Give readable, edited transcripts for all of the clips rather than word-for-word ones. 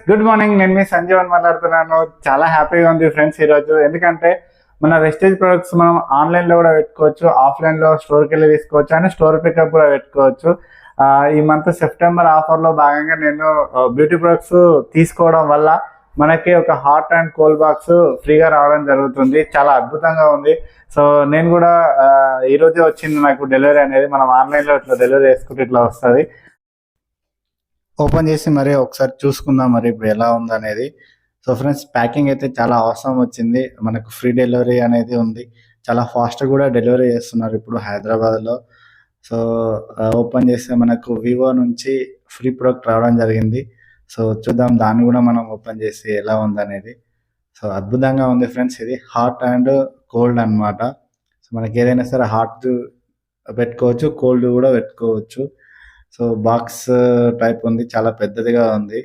Good morning. నేను మీ సంజీవన్ మాట్లాడుతున్నాను. చాలా హ్యాపీగా ఉంది ఫ్రెండ్స్ ఈరోజు. ఎందుకంటే మన వెస్టేజ్ ప్రొడక్ట్స్ మనం ఆన్లైన్లో కూడా పెట్టుకోవచ్చు, ఆఫ్లైన్లో స్టోర్కి వెళ్ళి తీసుకోవచ్చు అండ్ స్టోర్ పికప్ కూడా పెట్టుకోవచ్చు. ఈ మంత్ సెప్టెంబర్ ఆఫర్లో భాగంగా నేను బ్యూటీ ప్రొడక్ట్స్ తీసుకోవడం వల్ల మనకి ఒక హాట్ అండ్ కోల్డ్ బాక్స్ ఫ్రీగా రావడం జరుగుతుంది. చాలా అద్భుతంగా ఉంది. సో నేను కూడా ఈరోజే వచ్చింది నాకు డెలివరీ అనేది. మనం ఆన్లైన్లో ఇట్లా డెలివరీ చేసుకుంటే ఇట్లా వస్తుంది. ఓపెన్ చేసి మరి ఒకసారి చూసుకుందాం మరి ఇప్పుడు ఎలా ఉందనేది. సో ఫ్రెండ్స్, ప్యాకింగ్ అయితే చాలా అవసరం వచ్చింది. మనకు ఫ్రీ డెలివరీ అనేది ఉంది. చాలా ఫాస్ట్ కూడా డెలివరీ చేస్తున్నారు ఇప్పుడు హైదరాబాద్లో. సో ఓపెన్ చేస్తే మనకు వివో నుంచి ఫ్రీ ప్రోడక్ట్ రావడం జరిగింది. సో చూద్దాం దాన్ని కూడా మనం ఓపెన్ చేసి ఎలా ఉందనేది. సో అద్భుతంగా ఉంది ఫ్రెండ్స్. ఇది హాట్ అండ్ కోల్డ్ అనమాట. సో మనకి ఏదైనా సరే హాట్ పెట్టుకోవచ్చు, కోల్డ్ కూడా పెట్టుకోవచ్చు. సో బాక్స్ టైప్ ఉంది, చాలా పెద్దదిగా ఉంది.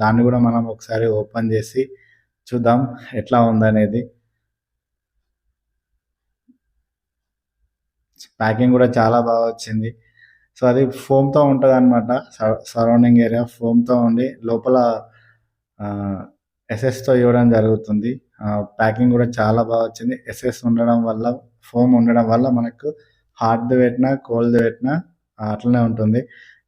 దాన్ని కూడా మనం ఒకసారి ఓపెన్ చేసి చూద్దాం ఎట్లా ఉందనేది. ప్యాకింగ్ కూడా చాలా బాగా వచ్చింది. సో అది ఫోమ్తో ఉంటుంది అనమాట. సరౌండింగ్ ఏరియా ఫోమ్తో ఉండి లోపల ఎస్ఎస్తో ఇవ్వడం జరుగుతుంది. ప్యాకింగ్ కూడా చాలా బాగా వచ్చింది. ఎస్ఎస్ ఉండడం వల్ల, ఫోమ్ ఉండడం వల్ల మనకు హాట్ది పెట్టినా కోల్డ్ పెట్టినా అట్లనే ఉంటుంది.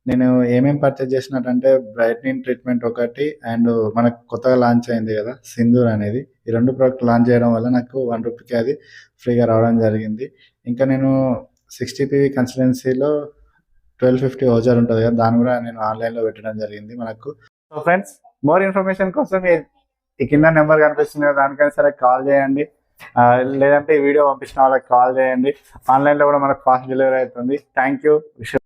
నేను ఏమేమి పర్చేజ్ చేసినట్టంటే బ్రైట్నింగ్ ట్రీట్మెంట్ ఒకటి అండ్ మనకు కొత్తగా లాంచ్ అయింది కదా సింధూర్ అనేది. ఈ 2 ప్రోడక్ట్ లాంచ్ చేయడం వల్ల నాకు ₹1 అది ఫ్రీగా రావడం జరిగింది. ఇంకా నేను 60 PV కన్సల్టెన్సీలో 1250 ఓజర్ ఉంటుంది కదా, దాన్ని కూడా నేను ఆన్లైన్లో పెట్టడం జరిగింది మనకు. సో ఫ్రెండ్స్, మోర్ ఇన్ఫర్మేషన్ కోసం ఈ కింద నెంబర్ కనిపిస్తుంది కదా, దానికైనా సరే కాల్ చేయండి. లేదంటే ఈ వీడియో పంపించిన వాళ్ళకి కాల్ చేయండి. ఆన్లైన్లో కూడా మనకు ఫాస్ట్ డెలివరీ అవుతుంది. Thank you.